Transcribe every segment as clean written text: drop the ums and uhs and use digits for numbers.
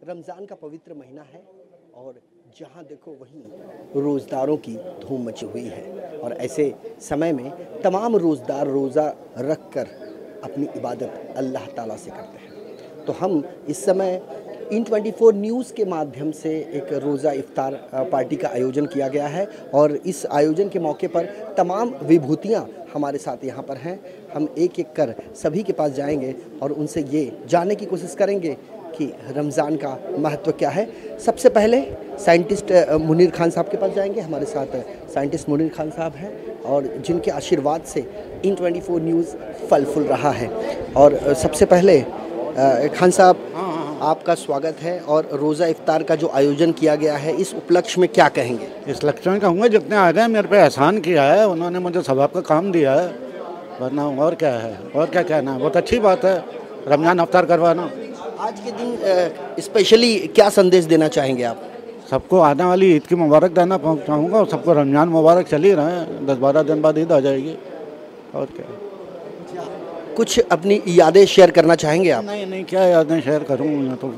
रमज़ान का पवित्र महीना है और जहां देखो वहीं रोज़दारों की धूम मची हुई है और ऐसे समय में तमाम रोज़दार रोज़ा रख कर अपनी इबादत अल्लाह ताला से करते हैं। तो हम इस समय इन24 न्यूज़ के माध्यम से एक रोज़ा इफ्तार पार्टी का आयोजन किया गया है और इस आयोजन के मौके पर तमाम विभूतियाँ हमारे साथ यहाँ पर हैं। हम एक एक कर सभी के पास जाएंगे और उनसे ये जानने की कोशिश करेंगे कि रमज़ान का महत्व क्या है। सबसे पहले साइंटिस्ट मुनीर खान साहब के पास जाएंगे। हमारे साथ साइंटिस्ट मुनीर खान साहब हैं और जिनके आशीर्वाद से इन24 न्यूज़ फल फूल रहा है। और सबसे पहले खान साहब, आपका स्वागत है। और रोज़ा इफ्तार का जो आयोजन किया गया है, इस उपलक्ष्य में क्या कहेंगे? इस लक्ष्य में कहूँगा जितने आ गए मेरे पे एहसान किया है, उन्होंने मुझे सवाब का काम दिया है, वरना और क्या है, और क्या कहना। बहुत अच्छी बात है रमज़ान इफ्तार करवाना। आज के दिन स्पेशली क्या संदेश देना चाहेंगे आप? सबको आने वाली ईद की मुबारक देना चाहूँगा और सबको रमज़ान मुबारक चल ही रहे हैं। 10-12 दिन बाद ईद आ जाएगी, और क्या। कुछ अपनी यादें शेयर करना चाहेंगे आप? नहीं, क्या यादें शेयर करूँ, मैं तो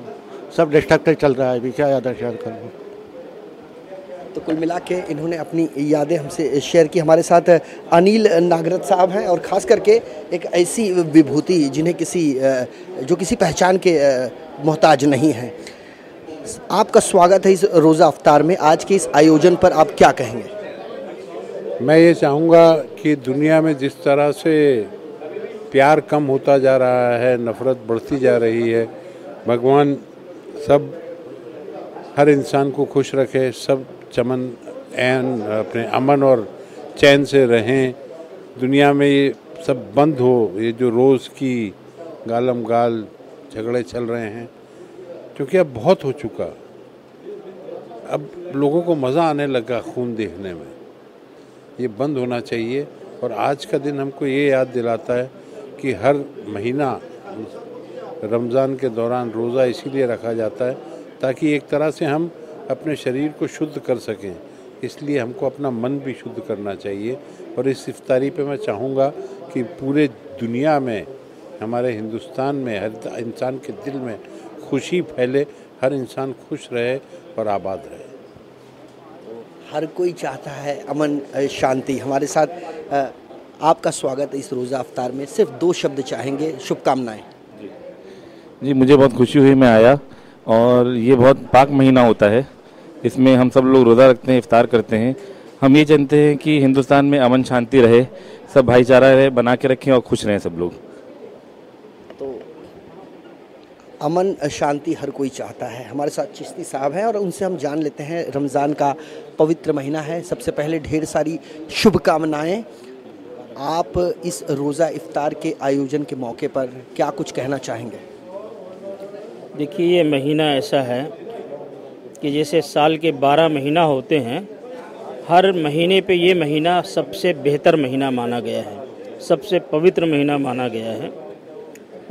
सब डिस्ट्रक्टेड चल रहा है अभी, क्या यादें शेयर करूँ। तो कुल मिला के इन्होंने अपनी यादें हमसे शेयर की। हमारे साथ अनिल नागरथ साहब हैं और ख़ास करके एक ऐसी विभूति जिन्हें जो किसी पहचान के मोहताज नहीं है। आपका स्वागत है इस रोज़ा इफ्तार में। आज के इस आयोजन पर आप क्या कहेंगे? मैं ये चाहूँगा कि दुनिया में जिस तरह से प्यार कम होता जा रहा है, नफ़रत बढ़ती जा रही है, भगवान हर इंसान को खुश रखे, सब अपने अमन और चैन से रहें। दुनिया में ये सब बंद हो, ये जो रोज़ की गालम गाल झगड़े चल रहे हैं, क्योंकि अब बहुत हो चुका। अब लोगों को मज़ा आने लगा खून देखने में, ये बंद होना चाहिए। और आज का दिन हमको ये याद दिलाता है कि हर महीना रमज़ान के दौरान रोज़ा इसीलिए रखा जाता है ताकि एक तरह से हम अपने शरीर को शुद्ध कर सकें। इसलिए हमको अपना मन भी शुद्ध करना चाहिए। और इस इफ्तारी पे मैं चाहूँगा कि पूरे दुनिया में, हमारे हिंदुस्तान में हर इंसान के दिल में खुशी फैले, हर इंसान खुश रहे और आबाद रहे। हर कोई चाहता है अमन शांति। हमारे साथ आपका स्वागत है इस रोज़ा इफ्तार में। सिर्फ 2 शब्द चाहेंगे, शुभकामनाएं। जी, मुझे बहुत खुशी हुई, मैं आया। और ये बहुत पाक महीना होता है, इसमें हम सब लोग रोज़ा रखते हैं, इफ्तार करते हैं। हम ये जानते हैं कि हिंदुस्तान में अमन शांति रहे, सब भाईचारा रहे, बना के रखें और खुश रहें सब लोग। तो अमन शांति हर कोई चाहता है। हमारे साथ चिश्ती साहब हैं और उनसे हम जान लेते हैं। रमज़ान का पवित्र महीना है, सबसे पहले ढेर सारी शुभकामनाएं। आप इस रोज़ा इफ्तार के आयोजन के मौके पर क्या कुछ कहना चाहेंगे? देखिए, ये महीना ऐसा है कि जैसे साल के 12 महीना होते हैं, हर महीने पे ये महीना सबसे बेहतर महीना माना गया है, सबसे पवित्र महीना माना गया है।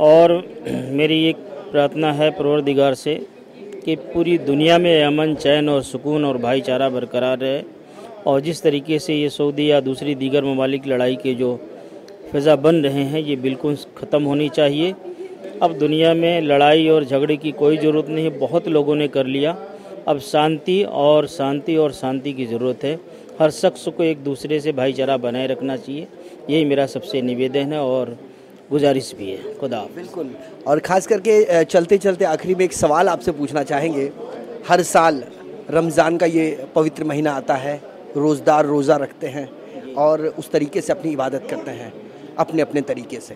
और मेरी एक प्रार्थना है परवरदिगार से कि पूरी दुनिया में अमन, चैन और सुकून और भाईचारा बरकरार रहे। और जिस तरीके से ये सऊदी या दूसरी दीगर ममालिक लड़ाई के जो फ़िज़ा बन रहे हैं, ये बिल्कुल ख़त्म होनी चाहिए। अब दुनिया में लड़ाई और झगड़े की कोई ज़रूरत नहीं है, बहुत लोगों ने कर लिया। अब शांति की ज़रूरत है। हर शख्स को एक दूसरे से भाईचारा बनाए रखना चाहिए, यही मेरा सबसे निवेदन है और गुजारिश भी है। खुदा हाफ़िज़। बिल्कुल। और ख़ास करके चलते चलते आखिरी में एक सवाल आपसे पूछना चाहेंगे। हर साल रमज़ान का ये पवित्र महीना आता है, रोज़दार रोज़ा रखते हैं और उस तरीके से अपनी इबादत करते हैं अपने अपने तरीके से।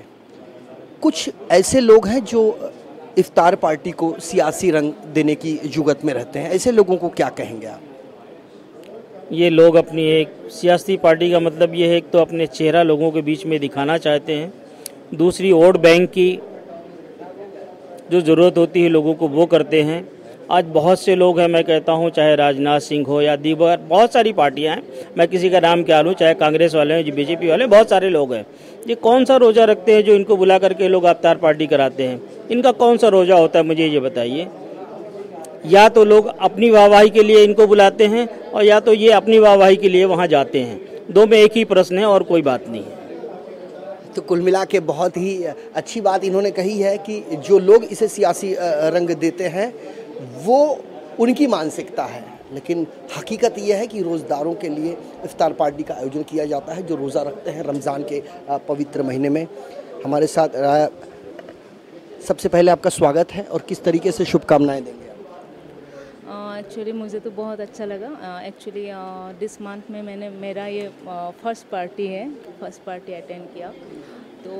कुछ ऐसे लोग हैं जो इफ्तार पार्टी को सियासी रंग देने की जुगत में रहते हैं, ऐसे लोगों को क्या कहेंगे आप? ये लोग अपनी एक सियासी पार्टी का मतलब ये है कि तो अपने चेहरा लोगों के बीच में दिखाना चाहते हैं, दूसरी वोट बैंक की जो ज़रूरत होती है लोगों को वो करते हैं। आज बहुत से लोग हैं, मैं कहता हूं, चाहे राजनाथ सिंह हो या दीगर बहुत सारी पार्टियां हैं, मैं किसी का नाम क्या लूँ, चाहे कांग्रेस वाले हैं, बीजेपी वाले, बहुत सारे लोग हैं। ये कौन सा रोज़ा रखते हैं जो इनको बुला करके लोग इफ्तार पार्टी कराते हैं? इनका कौन सा रोज़ा होता है, मुझे ये बताइए। या तो लोग अपनी वाहवाही के लिए इनको बुलाते हैं और या तो ये अपनी वाहवाही के लिए वहाँ जाते हैं। दो में एक ही प्रश्न है और कोई बात नहीं है। तो कुल मिला के बहुत ही अच्छी बात इन्होंने कही है कि जो लोग इसे सियासी रंग देते हैं वो उनकी मानसिकता है, लेकिन हकीकत यह है कि रोज़दारों के लिए इफ्तार पार्टी का आयोजन किया जाता है जो रोज़ा रखते हैं रमज़ान के पवित्र महीने में। हमारे साथ सबसे पहले आपका स्वागत है और किस तरीके से शुभकामनाएं देंगे आप? एक्चुअली मुझे तो बहुत अच्छा लगा। एक्चुअली दिस मंथ में मेरा ये फर्स्ट पार्टी अटेंड किया, तो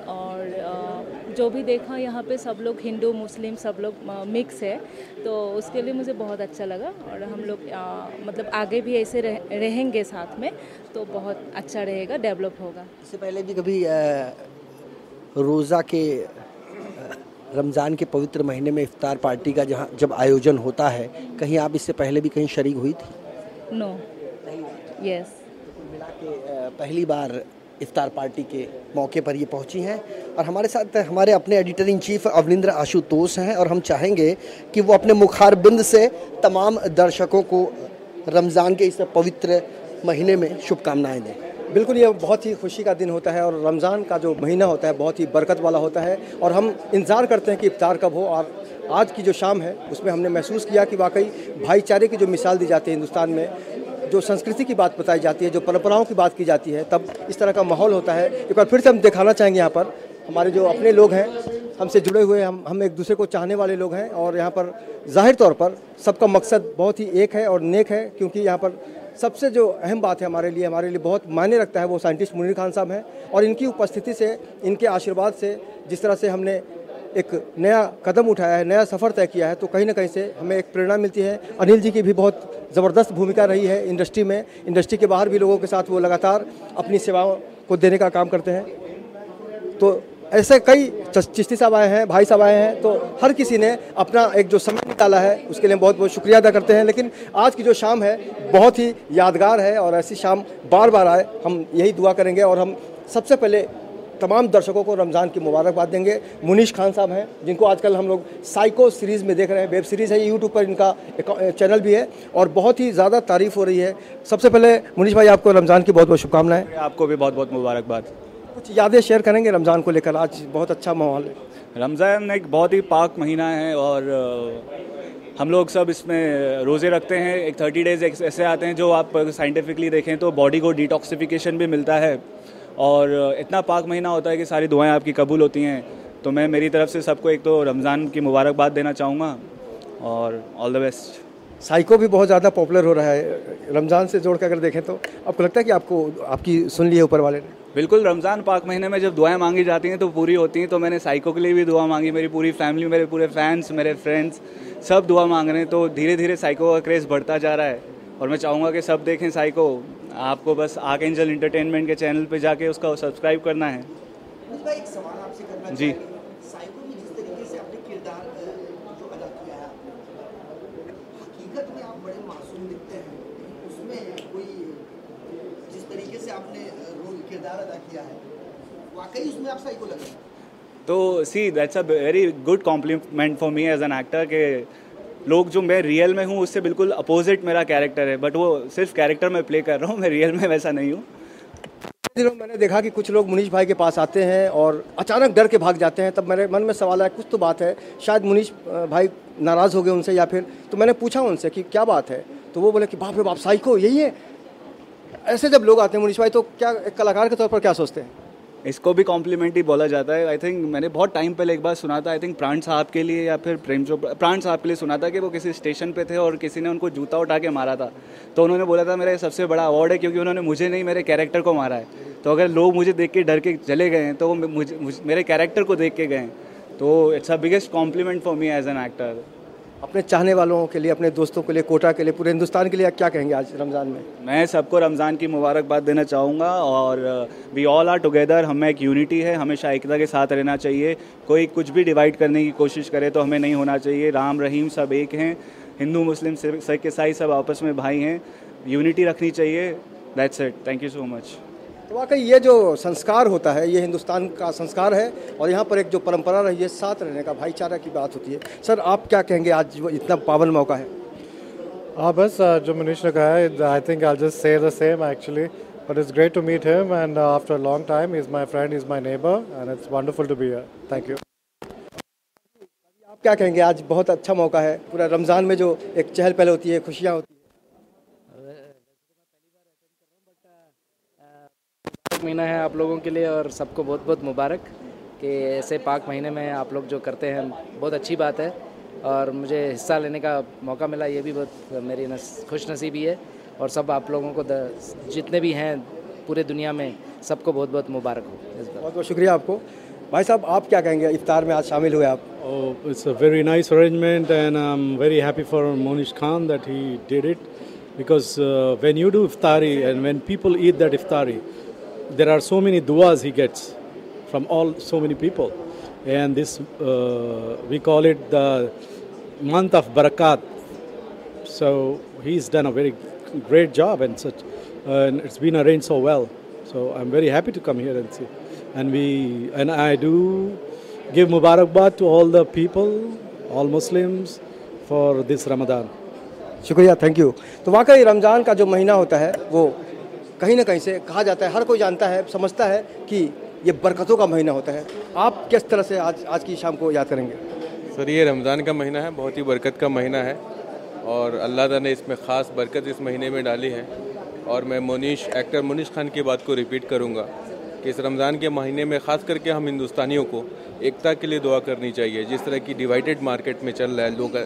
और जो भी देखा यहाँ पे सब लोग हिंदू मुस्लिम सब लोग मिक्स है, तो उसके लिए मुझे बहुत अच्छा लगा। और हम लोग मतलब आगे भी ऐसे रहेंगे साथ में, तो बहुत अच्छा रहेगा, डेवलप होगा। इससे पहले भी कभी रोज़ा के रमज़ान के पवित्र महीने में इफ्तार पार्टी का जब आयोजन होता है, कहीं आप इससे पहले भी कहीं शरीक हुई थी? No, yes. मिला के पहली बार इफ्तार पार्टी के मौके पर ये पहुंची हैं और हमारे साथ हमारे अपने editor in chief Avanindra Ashutosh हैं और हम चाहेंगे कि वो अपने मुखारबिंद से तमाम दर्शकों को रमज़ान के इस पवित्र महीने में शुभकामनाएं दें। बिल्कुल, ये बहुत ही खुशी का दिन होता है और रमज़ान का जो महीना होता है बहुत ही बरकत वाला होता है और हम इंतज़ार करते हैं कि इफ्तार कब हो। और आज की जो शाम है उसमें हमने महसूस किया कि वाकई भाईचारे की जो मिसाल दी जाती है हिंदुस्तान में, जो संस्कृति की बात बताई जाती है, जो परंपराओं की बात की जाती है, तब इस तरह का माहौल होता है। एक बार फिर से हम दिखाना चाहेंगे यहाँ पर हमारे जो अपने लोग हैं, हमसे जुड़े हुए, हम एक दूसरे को चाहने वाले लोग हैं और यहाँ पर ज़ाहिर तौर पर सबका मकसद बहुत ही एक है और नेक है, क्योंकि यहाँ पर सबसे जो अहम बात है हमारे लिए बहुत मायने रखता है वो साइंटिस्ट मुनीर खान साहब हैं। और इनकी उपस्थिति से, इनके आशीर्वाद से, जिस तरह से हमने एक नया कदम उठाया है, नया सफ़र तय किया है, तो कहीं ना कहीं से हमें एक प्रेरणा मिलती है। अनिल जी की भी बहुत ज़बरदस्त भूमिका रही है इंडस्ट्री में, इंडस्ट्री के बाहर भी लोगों के साथ वो लगातार अपनी सेवाओं को देने का काम करते हैं। तो ऐसे कई चिश्ती साहब आए हैं, भाई साहब आए हैं, तो हर किसी ने अपना एक जो समय निकाला है उसके लिए बहुत बहुत शुक्रिया अदा करते हैं। लेकिन आज की जो शाम है बहुत ही यादगार है और ऐसी शाम बार बार आए, हम यही दुआ करेंगे। और हम सबसे पहले तमाम दर्शकों को रमज़ान की मुबारकबाद देंगे। मुनीश खान साहब हैं, जिनको आजकल हम लोग साइको सीरीज़ में देख रहे हैं, वेब सीरीज़ है, यूट्यूब पर इनका चैनल भी है और बहुत ही ज़्यादा तारीफ़ हो रही है। सबसे पहले मुनीश भाई, आपको रमज़ान की बहुत बहुत शुभकामनाएं। आपको भी बहुत बहुत मुबारकबाद। कुछ यादें शेयर करेंगे रमज़ान को लेकर? आज बहुत अच्छा माहौल है। रमज़ान एक बहुत ही पाक महीना है और हम लोग सब इसमें रोज़े रखते हैं। एक 30 डेज़ ऐसे आते हैं जो आप साइंटिफिकली देखें तो बॉडी को डिटॉक्सिफिकेशन भी मिलता है और इतना पाक महीना होता है कि सारी दुआएं आपकी कबूल होती हैं। तो मैं मेरी तरफ से सबको एक तो रमज़ान की मुबारकबाद देना चाहूँगा और ऑल द बेस्ट। साइको भी बहुत ज़्यादा पॉपुलर हो रहा है रमज़ान से जोड़ कर अगर देखें तो। आपको लगता है कि आपकी सुन ली है ऊपर वाले ने? बिल्कुल, रमज़ान पाक महीने में जब दुआएं मांगी जाती हैं तो पूरी होती हैं। तो मैंने साइको के लिए भी दुआ मांगी, मेरी पूरी फैमिली, मेरे पूरे फैंस, मेरे फ्रेंड्स सब दुआ मांग रहे हैं। तो धीरे धीरे साइको का क्रेज़ बढ़ता जा रहा है और मैं चाहूँगा कि सब देखें साइको। आपको बस आर्कएंजल एंटरटेनमेंट के चैनल पे जाके उसका सब्सक्राइब करना है। एक सवाल आपसे करना जी। साइको में जिस तरीके से आपने किरदार जो अदा किया है, हकीकत में आप बड़े मासूम दिखते हैं, उसमें कोई जिस तरीके से आपने किरदार अदा किया है, वाकई उसमें आप साइको लग रहे हैं। तो see that's a very good compliment for me as an actor के लोग जो मैं रियल में हूँ उससे बिल्कुल अपोजिट मेरा कैरेक्टर है, बट वो सिर्फ कैरेक्टर में प्ले कर रहा हूँ, मैं रियल में वैसा नहीं हूँ। दिनों मैंने देखा कि कुछ लोग मुनीश भाई के पास आते हैं और अचानक डर के भाग जाते हैं। तब मेरे मन में सवाल आया, कुछ तो बात है, शायद मुनीश भाई नाराज़ हो गए उनसे या फिर। तो मैंने पूछा उनसे कि क्या बात है, तो वो बोले कि बाप रे बाप, साइको यही है। ऐसे जब लोग आते हैं मुनीश भाई, तो क्या एक कलाकार के तौर पर क्या सोचते हैं? इसको भी कॉम्प्लीमेंट ही बोला जाता है। आई थिंक मैंने बहुत टाइम पहले एक बार सुना था, आई थिंक प्राण साहब के लिए या फिर प्रेम चोपड़ा, प्राण साहब के लिए सुना था कि वो किसी स्टेशन पे थे और किसी ने उनको जूता उठा के मारा था। तो उन्होंने बोला था मेरा ये सबसे बड़ा अवार्ड है क्योंकि उन्होंने मुझे नहीं, मेरे कैरेक्टर को मारा है। तो अगर लोग मुझे देख के डर के चले गए हैं तो वो मेरे कैरेक्टर को देख के गए हैं। तो it's a biggest compliment for me as an actor. अपने चाहने वालों के लिए, अपने दोस्तों के लिए, कोटा के लिए, पूरे हिंदुस्तान के लिए क्या कहेंगे आज रमज़ान में? मैं सबको रमज़ान की मुबारकबाद देना चाहूँगा और वी ऑल आर टुगेदर, हम में एक यूनिटी है, हमेशा एकता के साथ रहना चाहिए। कोई कुछ भी डिवाइड करने की कोशिश करे तो हमें नहीं होना चाहिए। राम रहीम सब एक हैं, हिंदू मुस्लिम सिख ईसाई सब आपस में भाई हैं, यूनिटी रखनी चाहिए। That's it, thank you so much. तो वाकई ये जो संस्कार होता है ये हिंदुस्तान का संस्कार है और यहाँ पर एक जो परंपरा रही है साथ रहने का, भाईचारा की बात होती है। सर, आप क्या कहेंगे, आज इतना पावन मौका है? हाँ, बस जो मनीष ने कहा है, I think I just say the same actually, but it's great to meet him and after a long time he is my friend, he is my neighbour and it's wonderful to be here. Thank you. आप क्या कहेंगे? आज बहुत अच्छा मौका है, पूरा रमज़ान में जो एक चहल पहल होती है, खुशियाँ होती पाक महीना है आप लोगों के लिए और सबको बहुत बहुत मुबारक कि ऐसे पाक महीने में आप लोग जो करते हैं बहुत अच्छी बात है और मुझे हिस्सा लेने का मौका मिला, ये भी बहुत मेरी खुश नसीबी है और सब आप लोगों को जितने भी हैं पूरे दुनिया में सबको बहुत बहुत मुबारक हो। बहुत बहुत शुक्रिया आपको। भाई साहब, आप क्या कहेंगे? इफ्तार में आज शामिल हुए आप। Oh, it's a very nice arrangement and I'm very happy for Monish Khan that he did it because when you do iftari and when people eat that iftari, there are so many duas he gets from so many people, and this we call it the month of barakat. So he's done a very great job and such, and it's been arranged so well. So I'm very happy to come here and see, and I do give Mubarakbad to all the people, all Muslims for this Ramadan. शुक्रिया, thank you. तो वाकई रमज़ान का जो महीना होता है वो कहीं ना कहीं से कहा जाता है, हर कोई जानता है, समझता है कि ये बरकतों का महीना होता है। आप किस तरह से आज की शाम को याद करेंगे? सर, ये रमज़ान का महीना है, बहुत ही बरकत का महीना है और अल्लाह ताला ने इसमें ख़ास बरकत इस महीने में डाली है। और मैं एक्टर मोनिश खान की बात को रिपीट करूँगा कि इस रमज़ान के महीने में ख़ास करके हम हिंदुस्तानियों को एकता के लिए दुआ करनी चाहिए। जिस तरह की डिवाइडेड मार्केट में चल रहा है, लोग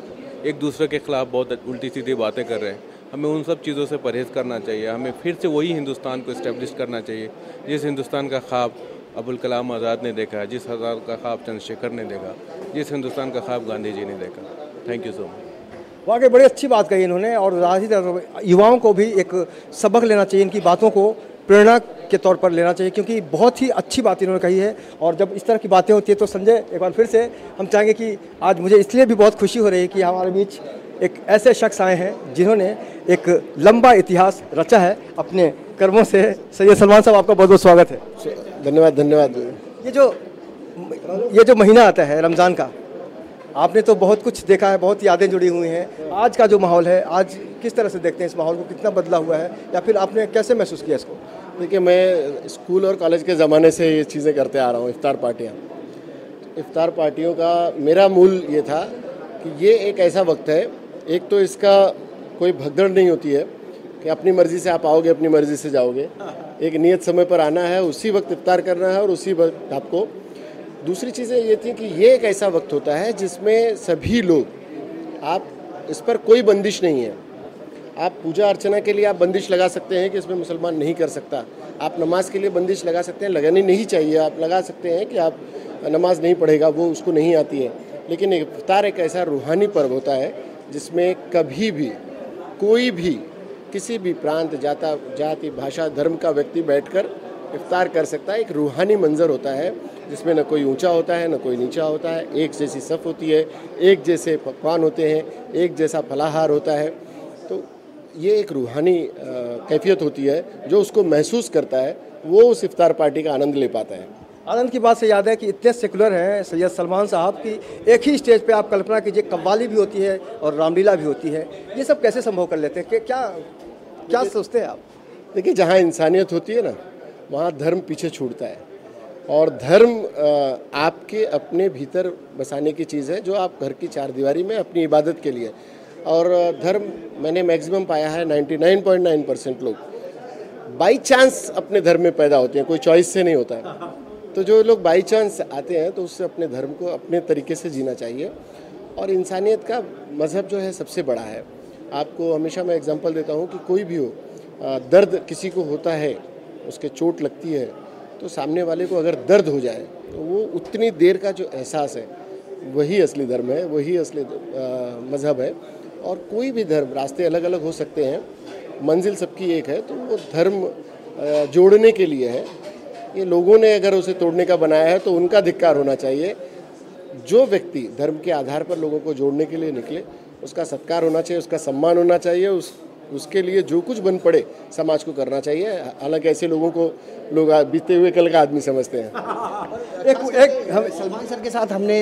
एक दूसरे के ख़िलाफ़ बहुत उल्टी सीधी बातें कर रहे हैं, हमें उन सब चीज़ों से परहेज़ करना चाहिए। हमें फिर से वही हिंदुस्तान को इस्टेब्लिश करना चाहिए जिस हिंदुस्तान का ख्वाब अबुल कलाम आज़ाद ने देखा, जिस हज़ार का ख्वाब चंद्रशेखर ने देखा, जिस हिंदुस्तान का ख्वाब गांधी जी ने देखा। Thank you so much. वाकई बड़ी अच्छी बात कही इन्होंने और राजनीति युवाओं को भी एक सबक लेना चाहिए, इनकी बातों को प्रेरणा के तौर पर लेना चाहिए क्योंकि बहुत ही अच्छी बात इन्होंने कही है। और जब इस तरह की बातें होती है तो संजय, एक बार फिर से हम चाहेंगे कि आज मुझे इसलिए भी बहुत खुशी हो रही है कि हमारे बीच एक ऐसे शख्स आए हैं जिन्होंने एक लंबा इतिहास रचा है अपने कर्मों से। सैयद सलमान साहब, आपका बहुत बहुत स्वागत है। धन्यवाद धन्यवाद। ये जो महीना आता है रमज़ान का, आपने तो बहुत कुछ देखा है, बहुत यादें जुड़ी हुई हैं। आज का जो माहौल है, आज किस तरह से देखते हैं इस माहौल को, कितना बदला हुआ है या फिर आपने कैसे महसूस किया इसको? देखिए, मैं स्कूल और कॉलेज के ज़माने से ये चीज़ें करते आ रहा हूँ, इफ्तार पार्टियाँ। इफ्तार पार्टियों का मेरा मूल ये था कि ये एक ऐसा वक्त है, एक तो इसका कोई भगदड़ नहीं होती है कि अपनी मर्ज़ी से आप आओगे, अपनी मर्ज़ी से जाओगे। एक नियत समय पर आना है, उसी वक्त इफ्तार करना है और उसी वक्त आपको। दूसरी चीज़ें ये थी कि ये एक ऐसा वक्त होता है जिसमें सभी लोग, आप इस पर कोई बंदिश नहीं है। आप पूजा अर्चना के लिए आप बंदिश लगा सकते हैं कि इसमें मुसलमान नहीं कर सकता। आप नमाज के लिए बंदिश लगा सकते हैं, लगानी नहीं चाहिए। आप लगा सकते हैं कि आप नमाज नहीं पढ़ेगा, वो उसको नहीं आती है। लेकिन इफ्तार एक ऐसा रूहानी पर्व होता है जिसमें कभी भी कोई भी किसी भी प्रांत, जाति, भाषा, धर्म का व्यक्ति बैठकर इफ्तार कर सकता है। एक रूहानी मंजर होता है जिसमें न कोई ऊंचा होता है न कोई नीचा होता है, एक जैसी सफ़ होती है, एक जैसे पकवान होते हैं, एक जैसा फलाहार होता है। तो ये एक रूहानी कैफियत होती है, जो उसको महसूस करता है वो उस इफ्तार पार्टी का आनंद ले पाता है। आनंद की बात से याद है कि इतने सेकुलर हैं सैयद सलमान साहब की, एक ही स्टेज पे आप कल्पना कीजिए, कव्वाली भी होती है और रामलीला भी होती है। ये सब कैसे संभव कर लेते हैं? कि क्या सोचते हैं आप? देखिए, जहाँ इंसानियत होती है ना, वहाँ धर्म पीछे छूटता है। और धर्म आपके अपने भीतर बसाने की चीज़ है, जो आप घर की चारदीवारी में अपनी इबादत के लिए। और धर्म मैंने मैक्सिमम पाया है 99.9% लोग बाई चांस अपने धर्म में पैदा होते हैं, कोई चॉइस से नहीं होता है। तो जो लोग बाई चांस आते हैं तो उससे अपने धर्म को अपने तरीके से जीना चाहिए। और इंसानियत का मज़हब जो है सबसे बड़ा है। आपको हमेशा मैं एग्जांपल देता हूँ कि कोई भी हो, दर्द किसी को होता है, उसके चोट लगती है, तो सामने वाले को अगर दर्द हो जाए तो वो उतनी देर का जो एहसास है वही असली धर्म है, वही असली मज़हब है। और कोई भी धर्म, रास्ते अलग अलग हो सकते हैं, मंजिल सबकी एक है। तो वो धर्म जोड़ने के लिए है। ये लोगों ने अगर उसे तोड़ने का बनाया है तो उनका धिक्कार होना चाहिए। जो व्यक्ति धर्म के आधार पर लोगों को जोड़ने के लिए निकले, उसका सत्कार होना चाहिए, उसका सम्मान होना चाहिए, उसके लिए जो कुछ बन पड़े समाज को करना चाहिए। हालांकि ऐसे लोगों को लोग बीते हुए कल का आदमी समझते हैं। हम सलमान सर के साथ हमने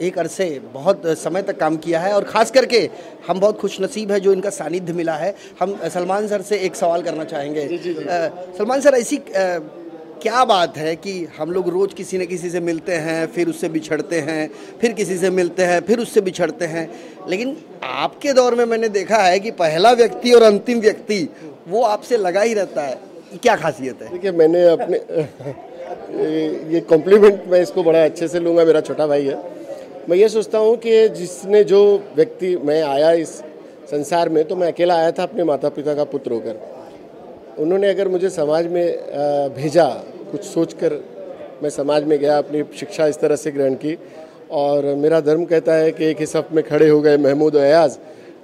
एक अरसे बहुत समय तक काम किया है और ख़ास करके हम बहुत खुशनसीब है जो इनका सानिध्य मिला है। हम सलमान सर से एक सवाल करना चाहेंगे। सलमान सर, ऐसी क्या बात है कि हम लोग रोज़ किसी न किसी से मिलते हैं, फिर उससे बिछड़ते हैं, फिर किसी से मिलते हैं, फिर उससे बिछड़ते हैं, लेकिन आपके दौर में मैंने देखा है कि पहला व्यक्ति और अंतिम व्यक्ति वो आपसे लगा ही रहता है। क्या खासियत है? देखिए, मैंने अपने ये कॉम्प्लीमेंट मैं इसको बड़ा अच्छे से लूँगा, मेरा छोटा भाई है। मैं ये सोचता हूँ कि जिसने जो व्यक्ति, मैं आया इस संसार में तो मैं अकेला आया था अपने माता पिता का पुत्र होकर। उन्होंने अगर मुझे समाज में भेजा, कुछ सोचकर मैं समाज में गया, अपनी शिक्षा इस तरह से ग्रहण की, और मेरा धर्म कहता है कि एक ही सफ़ में खड़े हो गए महमूद और अयाज,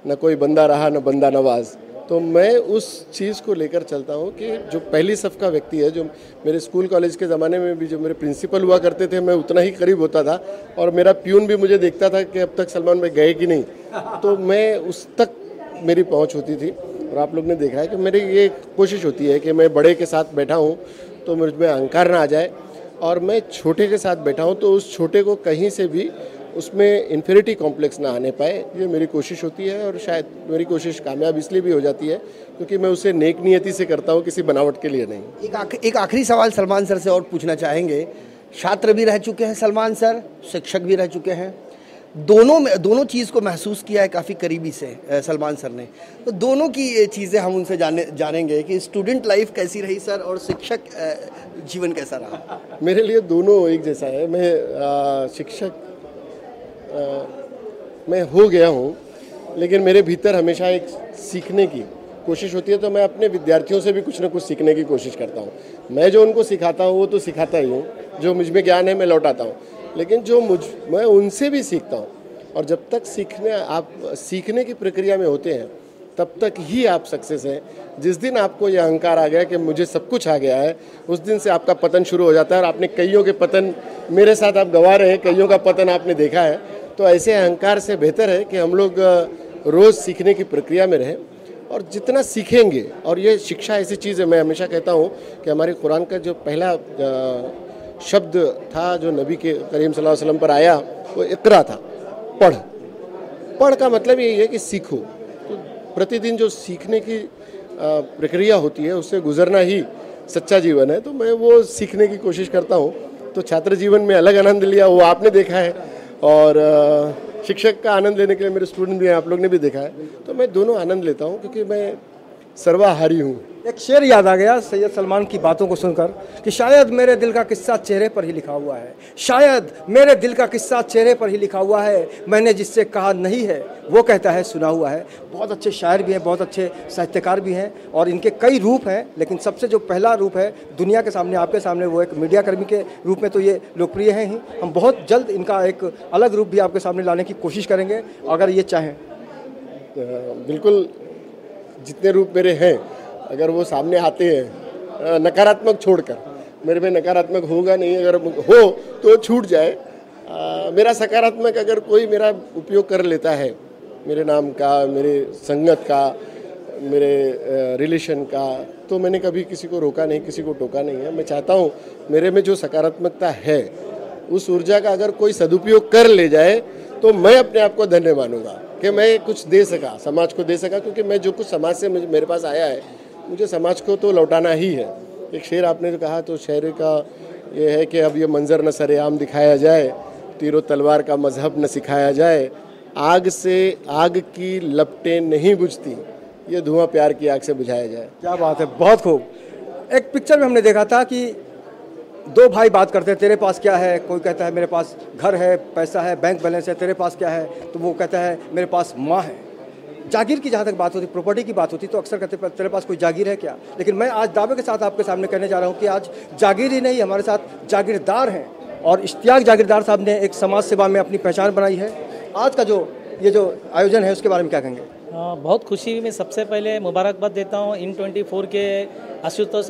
न कोई बंदा रहा न बंदा नवाज। तो मैं उस चीज़ को लेकर चलता हूँ कि जो पहली सफ़ का व्यक्ति है, जो मेरे स्कूल कॉलेज के ज़माने में भी जो मेरे प्रिंसिपल हुआ करते थे, मैं उतना ही करीब होता था, और मेरा प्यून भी मुझे देखता था कि अब तक सलमान भाई गए कि नहीं, तो मैं उस तक मेरी पहुँच होती थी। और आप लोग ने देखा है कि मेरी ये कोशिश होती है कि मैं बड़े के साथ बैठा हूँ तो मुझ में अहंकार ना आ जाए, और मैं छोटे के साथ बैठा हूँ तो उस छोटे को कहीं से भी उसमें इन्फीरिटी कॉम्प्लेक्स ना आने पाए, ये मेरी कोशिश होती है। और शायद मेरी कोशिश कामयाब इसलिए भी हो जाती है क्योंकि मैं उसे नेक नियति से करता हूँ, किसी बनावट के लिए नहीं। एक आखिरी सवाल सलमान सर से और पूछना चाहेंगे। छात्र भी रह चुके हैं सलमान सर, शिक्षक भी रह चुके हैं, दोनों चीज़ को महसूस किया है काफ़ी करीबी से सलमान सर ने, तो दोनों की चीज़ें हम उनसे जानेंगे कि स्टूडेंट लाइफ कैसी रही सर और शिक्षक जीवन कैसा रहा। मेरे लिए दोनों एक जैसा है। मैं शिक्षक मैं हो गया हूँ, लेकिन मेरे भीतर हमेशा एक सीखने की कोशिश होती है, तो मैं अपने विद्यार्थियों से भी कुछ ना कुछ सीखने की कोशिश करता हूँ। मैं जो उनको सिखाता हूँ वो तो सिखाता ही हूँ, जो मुझ में ज्ञान है मैं लौटाता हूँ, लेकिन मैं उनसे भी सीखता हूँ। और जब तक आप सीखने की प्रक्रिया में होते हैं तब तक ही आप सक्सेस हैं। जिस दिन आपको ये अहंकार आ गया कि मुझे सब कुछ आ गया है, उस दिन से आपका पतन शुरू हो जाता है। और आपने कईयों के पतन मेरे साथ आप गंवा रहे हैं, कईयों का पतन आपने देखा है। तो ऐसे अहंकार से बेहतर है कि हम लोग रोज़ सीखने की प्रक्रिया में रहें, और जितना सीखेंगे, और ये शिक्षा ऐसी चीज़ है, मैं हमेशा कहता हूँ कि हमारे कुरान का जो पहला शब्द था जो नबी के करीम सल्लल्लाहु अलैहि वसल्लम पर आया, वो इक़रा था, पढ़ का मतलब यही है कि सीखो। तो प्रतिदिन जो सीखने की प्रक्रिया होती है उससे गुजरना ही सच्चा जीवन है। तो मैं वो सीखने की कोशिश करता हूँ। तो छात्र जीवन में अलग आनंद लिया, वो आपने देखा है, और शिक्षक का आनंद लेने के लिए मेरे स्टूडेंट भी हैं, आप लोग ने भी देखा है। तो मैं दोनों आनंद लेता हूँ क्योंकि मैं सर्वाहारी हूँ। एक शेर याद आ गया सैयद सलमान की बातों को सुनकर कि शायद मेरे दिल का किस्सा चेहरे पर ही लिखा हुआ है, शायद मेरे दिल का किस्सा चेहरे पर ही लिखा हुआ है, मैंने जिससे कहा नहीं है वो कहता है सुना हुआ है। बहुत अच्छे शायर भी हैं, बहुत अच्छे साहित्यकार भी हैं, और इनके कई रूप हैं, लेकिन सबसे जो पहला रूप है दुनिया के सामने, आपके सामने, वो एक मीडिया कर्मी के रूप में तो ये लोकप्रिय हैं ही। हम बहुत जल्द इनका एक अलग रूप भी आपके सामने लाने की कोशिश करेंगे अगर ये चाहें। बिल्कुल, जितने रूप मेरे हैं अगर वो सामने आते हैं, नकारात्मक छोड़कर, मेरे में नकारात्मक होगा नहीं, अगर हो तो छूट जाए। मेरा सकारात्मक अगर कोई मेरा उपयोग कर लेता है, मेरे नाम का, मेरे संगत का, मेरे रिलेशन का, तो मैंने कभी किसी को रोका नहीं, किसी को टोका नहीं है। मैं चाहता हूँ मेरे में जो सकारात्मकता है उस ऊर्जा का अगर कोई सदुपयोग कर ले जाए तो मैं अपने आप को धन्य मानूंगा कि मैं कुछ दे सका, समाज को दे सका, क्योंकि मैं जो कुछ समाज से मेरे पास आया है मुझे समाज को तो लौटाना ही है। एक शेर आपने जो कहा, तो शेर का ये है कि अब ये मंजर न सरेआम दिखाया जाए, तीरों तलवार का मजहब न सिखाया जाए, आग से आग की लपटें नहीं बुझती, ये धुआं प्यार की आग से बुझाया जाए। क्या बात है, बहुत खूब। एक पिक्चर में हमने देखा था कि दो भाई बात करते हैं, तेरे पास क्या है? कोई कहता है मेरे पास घर है, पैसा है, बैंक बैलेंस है। तेरे पास क्या है? तो वो कहता है मेरे पास माँ है। जागीर की जहाँ तक बात होती, प्रॉपर्टी की बात होती, तो अक्सर कहते हैं तेरे पास कोई जागीर है क्या? लेकिन मैं आज दावे के साथ आपके सामने कहने जा रहा हूँ कि आज जागीर ही नहीं, हमारे साथ जागीरदार हैं, और इश्तियाक जागीरदार साहब ने एक समाज सेवा में अपनी पहचान बनाई है। आज का ये जो आयोजन है उसके बारे में क्या कहेंगे? बहुत खुशी में सबसे पहले मुबारकबाद देता हूँ IN24 के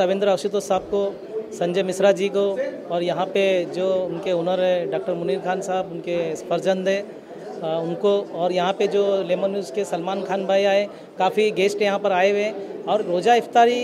अविंद्र आशुतोष साहब को, संजय मिश्रा जी को, और यहाँ पे जो उनके ओनर है डॉक्टर मुनीर खान साहब, उनके फर्जंद है उनको, और यहाँ पे जो लेमन न्यूज़ के सलमान खान भाई आए, काफ़ी गेस्ट यहाँ पर आए हुए हैं। और रोज़ा इफ्तारी,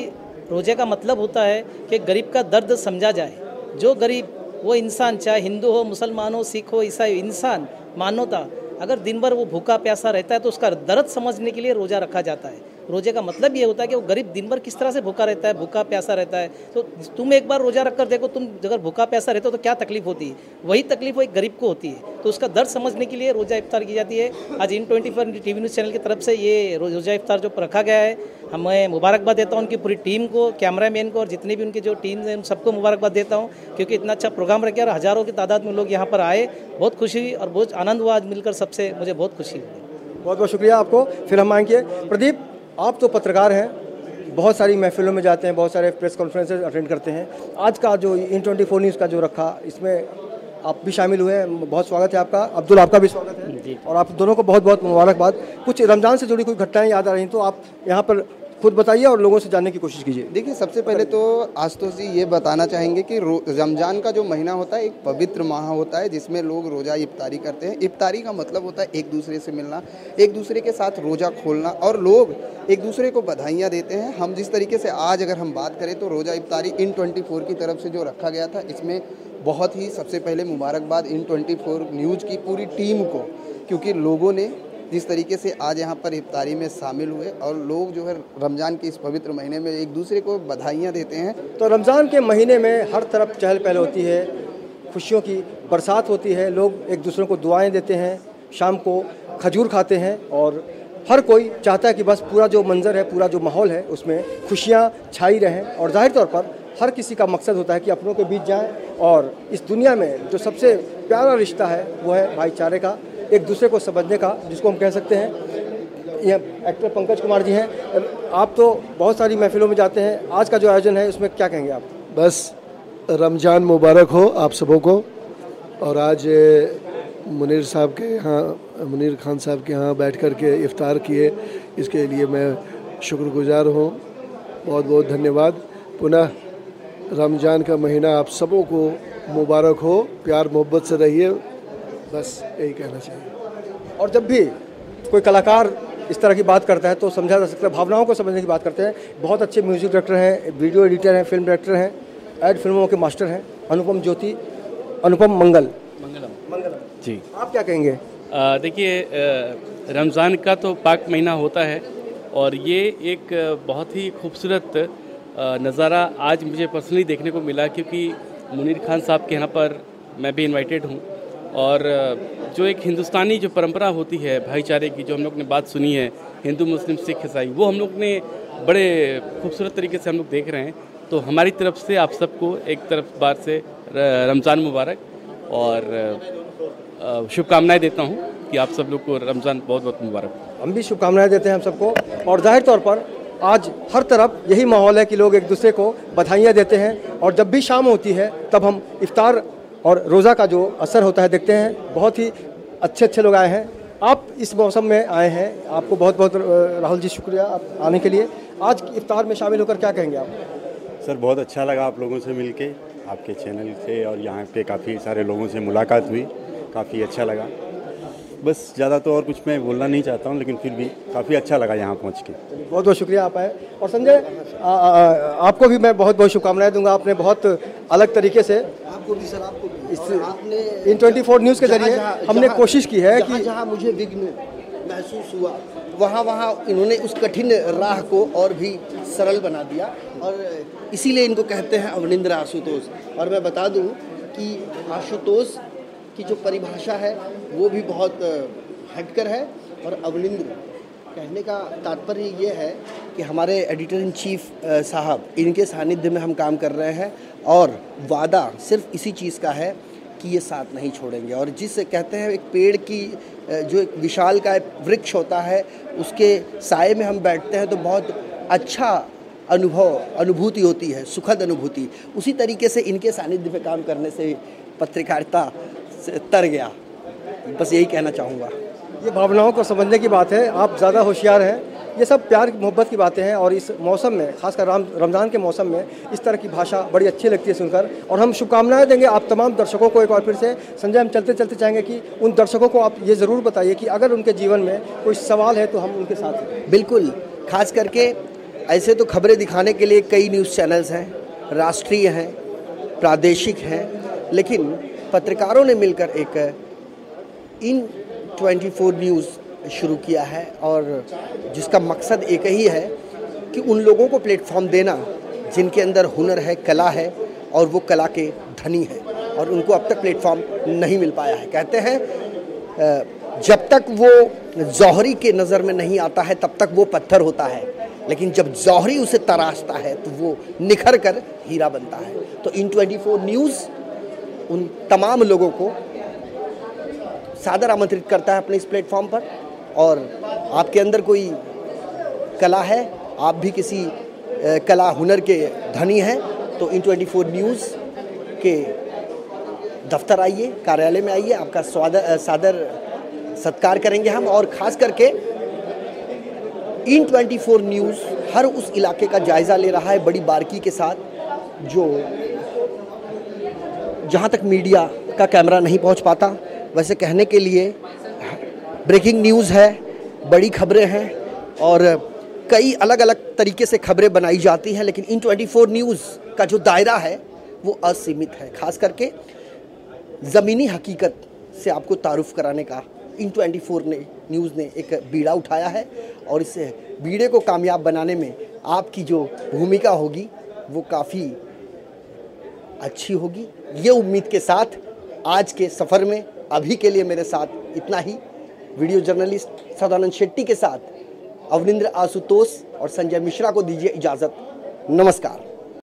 रोज़े का मतलब होता है कि गरीब का दर्द समझा जाए। जो गरीब, वो इंसान, चाहे हिंदू हो, मुसलमान हो, सिख हो, ईसाई, इंसान, मानवता, अगर दिन भर वो भूखा प्यासा रहता है तो उसका दर्द समझने के लिए रोज़ा रखा जाता है। रोजे का मतलब ये होता है कि वो गरीब दिन भर किस तरह से भूखा रहता है, भूखा प्यासा रहता है। तो तुम एक बार रोजा रख कर देखो, तुम अगर भूखा प्यासा रहते हो तो क्या तकलीफ होती है, वही तकलीफ वो एक गरीब को होती है। तो उसका दर्द समझने के लिए रोजा इफ्तार की जाती है। आज IN24 टीवी न्यूज़ चैनल की तरफ से ये रोजा इफ्तार जो रखा गया है, मैं मुबारकबाद देता हूँ उनकी पूरी टीम को, कैमरामैन को और जितने भी उनके जो टीम्स हैं उन सबको मुबारकबाद देता हूँ, क्योंकि इतना अच्छा प्रोग्राम रखे और हज़ारों की तादाद में लोग यहाँ पर आए। बहुत खुशी हुई और बहुत आनंद हुआ आज मिलकर सबसे, मुझे बहुत खुशी हुई। बहुत बहुत शुक्रिया आपको। फिर हम आएंगे प्रदीप, आप तो पत्रकार हैं, बहुत सारी महफिलों में जाते हैं, बहुत सारे प्रेस कॉन्फ्रेंसेस अटेंड करते हैं। आज का जो IN24 न्यूज़ का जो रखा, इसमें आप भी शामिल हुए हैं, बहुत स्वागत है आपका। अब्दुल, आपका भी स्वागत है और आप दोनों को बहुत बहुत मुबारकबाद। कुछ रमज़ान से जुड़ी कोई घटनाएं याद आ रही तो आप यहाँ पर खुद बताइए और लोगों से जानने की कोशिश कीजिए। देखिए, सबसे पहले तो आशुतोष जी ये बताना चाहेंगे कि रमज़ान का जो महीना होता है एक पवित्र माह होता है जिसमें लोग रोज़ा इफ्तारी करते हैं। इफ्तारी का मतलब होता है एक दूसरे से मिलना, एक दूसरे के साथ रोज़ा खोलना और लोग एक दूसरे को बधाइयाँ देते हैं। हम जिस तरीके से आज अगर हम बात करें तो रोज़ा इफ्तारी IN24 की तरफ से जो रखा गया था, इसमें बहुत ही सबसे पहले मुबारकबाद IN24 न्यूज़ की पूरी टीम को, क्योंकि लोगों ने जिस तरीके से आज यहाँ पर इफ्तारी में शामिल हुए और लोग जो है रमज़ान के इस पवित्र महीने में एक दूसरे को बधाइयाँ देते हैं। तो रमज़ान के महीने में हर तरफ चहल पहल होती है, खुशियों की बरसात होती है, लोग एक दूसरे को दुआएं देते हैं, शाम को खजूर खाते हैं और हर कोई चाहता है कि बस पूरा जो मंजर है, पूरा जो माहौल है उसमें खुशियाँ छाई रहें। और जाहिर तौर पर हर किसी का मकसद होता है कि अपनों के बीच जाएं और इस दुनिया में जो सबसे प्यारा रिश्ता है वो है भाईचारे का, एक दूसरे को समझने का, जिसको हम कह सकते हैं। ये एक्टर पंकज कुमार जी हैं, आप तो बहुत सारी महफिलों में जाते हैं, आज का जो आयोजन है उसमें क्या कहेंगे आप? बस रमज़ान मुबारक हो आप सबों को। और आज मुनीर साहब के यहाँ, मुनीर खान साहब के यहाँ बैठ कर के इफ्तार किए, इसके लिए मैं शुक्रगुजार हूँ। बहुत बहुत धन्यवाद। पुनः रमज़ान का महीना आप सबों को मुबारक हो, प्यार मोहब्बत से रहिए, बस यही कहना चाहिए। और जब भी कोई कलाकार इस तरह की बात करता है तो समझा जा सकता है, भावनाओं को समझने की बात करते हैं। बहुत अच्छे म्यूजिक डायरेक्टर हैं, वीडियो एडिटर हैं, फिल्म डायरेक्टर हैं, एड फिल्मों के मास्टर हैं, अनुपम मंगलम जी। आप क्या कहेंगे? देखिए, रमज़ान का तो पाक महीना होता है और ये एक बहुत ही खूबसूरत नज़ारा आज मुझे पर्सनली देखने को मिला, क्योंकि मुनीर खान साहब के यहाँ पर मैं भी इनवाइटेड हूँ। और जो एक हिंदुस्तानी जो परंपरा होती है भाईचारे की, जो हम लोग ने बात सुनी है हिंदू मुस्लिम सिख ईसाई, वो हम लोग ने बड़े खूबसूरत तरीके से हम लोग देख रहे हैं। तो हमारी तरफ से आप सबको एक तरफ बार से रमज़ान मुबारक और शुभकामनाएं देता हूं कि आप सब लोग को रमज़ान बहुत बहुत मुबारक। हम भी शुभकामनाएं देते हैं हम सबको। और जाहिर तौर पर आज हर तरफ यही माहौल है कि लोग एक दूसरे को बधाइयाँ देते हैं और जब भी शाम होती है तब हम इफ्तार और रोज़ा का जो असर होता है देखते हैं। बहुत ही अच्छे लोग आए हैं, आप इस मौसम में आए हैं, आपको बहुत बहुत राहुल जी शुक्रिया आप आने के लिए। आज इफ्तार में शामिल होकर क्या कहेंगे आप? सर, बहुत अच्छा लगा आप लोगों से मिलके, आपके चैनल से, और यहाँ पे काफ़ी सारे लोगों से मुलाकात हुई, काफ़ी अच्छा लगा। बस ज़्यादा तो और कुछ मैं बोलना नहीं चाहता हूँ, लेकिन फिर भी काफ़ी अच्छा लगा यहाँ पहुँच के। बहुत बहुत शुक्रिया आप आए। और संजय, आपको भी मैं बहुत बहुत शुभकामनाएं दूंगा। आपने बहुत अलग तरीके से, आपको भी सर, आपको भी, आपने IN24 न्यूज़ के जरिए हमने कोशिश की है कि जहाँ मुझे विघ्न महसूस हुआ वहाँ इन्होंने उस कठिन राह को और भी सरल बना दिया और इसीलिए इनको कहते हैं अवनिंद्र आशुतोष। और मैं बता दूं कि आशुतोष की जो परिभाषा है वो भी बहुत हटकर है और अवनिंद्र कहने का तात्पर्य ये है कि हमारे एडिटर इन चीफ साहब, इनके सानिध्य में हम काम कर रहे हैं और वादा सिर्फ इसी चीज़ का है कि ये साथ नहीं छोड़ेंगे। और जिसे कहते हैं एक पेड़ की जो एक विशाल का वृक्ष होता है उसके साए में हम बैठते हैं तो बहुत अच्छा अनुभूति होती है, सुखद अनुभूति। उसी तरीके से इनके सानिध्य में काम करने से पत्रकारिता से तर गया। बस यही कहना चाहूँगा। ये भावनाओं को समझने की बात है, आप ज़्यादा होशियार हैं। ये सब प्यार मोहब्बत की बातें हैं और इस मौसम में, खासकर रमज़ान के मौसम में, इस तरह की भाषा बड़ी अच्छी लगती है सुनकर। और हम शुभकामनाएं देंगे आप तमाम दर्शकों को एक बार फिर से। संजय, हम चलते चलते चाहेंगे कि उन दर्शकों को आप ये ज़रूर बताइए कि अगर उनके जीवन में कोई सवाल है तो हम उनके साथ हैं। बिल्कुल, खास करके ऐसे तो खबरें दिखाने के लिए कई न्यूज़ चैनल्स हैं, राष्ट्रीय हैं, प्रादेशिक हैं, लेकिन पत्रकारों ने मिलकर एक IN24 न्यूज़ शुरू किया है और जिसका मकसद एक ही है कि उन लोगों को प्लेटफॉर्म देना जिनके अंदर हुनर है, कला है और वो कला के धनी हैं और उनको अब तक प्लेटफॉर्म नहीं मिल पाया है। कहते हैं जब तक वो जौहरी के नज़र में नहीं आता है तब तक वो पत्थर होता है, लेकिन जब जौहरी उसे तराशता है तो वो निखर कर हीरा बनता है। तो इन 24 न्यूज़ उन तमाम लोगों को सादर आमंत्रित करता है अपने इस प्लेटफॉर्म पर। और आपके अंदर कोई कला है, आप भी किसी कला हुनर के धनी हैं, तो इन 24 न्यूज़ के दफ्तर आइए, कार्यालय में आइए, आपका सादर सत्कार करेंगे हम। और ख़ास करके इन 24 न्यूज़ हर उस इलाके का जायज़ा ले रहा है बड़ी बारीकी के साथ, जो जहाँ तक मीडिया का कैमरा नहीं पहुँच पाता। वैसे कहने के लिए ब्रेकिंग न्यूज़ है, बड़ी खबरें हैं और कई अलग अलग तरीके से खबरें बनाई जाती हैं, लेकिन इन 24 न्यूज़ का जो दायरा है वो असीमित है। ख़ास करके ज़मीनी हकीकत से आपको तारुफ कराने का इन 24 न्यूज़ ने एक बीड़ा उठाया है और इस बीड़े को कामयाब बनाने में आपकी जो भूमिका होगी वो काफ़ी अच्छी होगी। ये उम्मीद के साथ आज के सफ़र में अभी के लिए मेरे साथ इतना ही। वीडियो जर्नलिस्ट सदानंद शेट्टी के साथ अवनिंद्र आशुतोष और संजय मिश्रा को दीजिए इजाज़त। नमस्कार।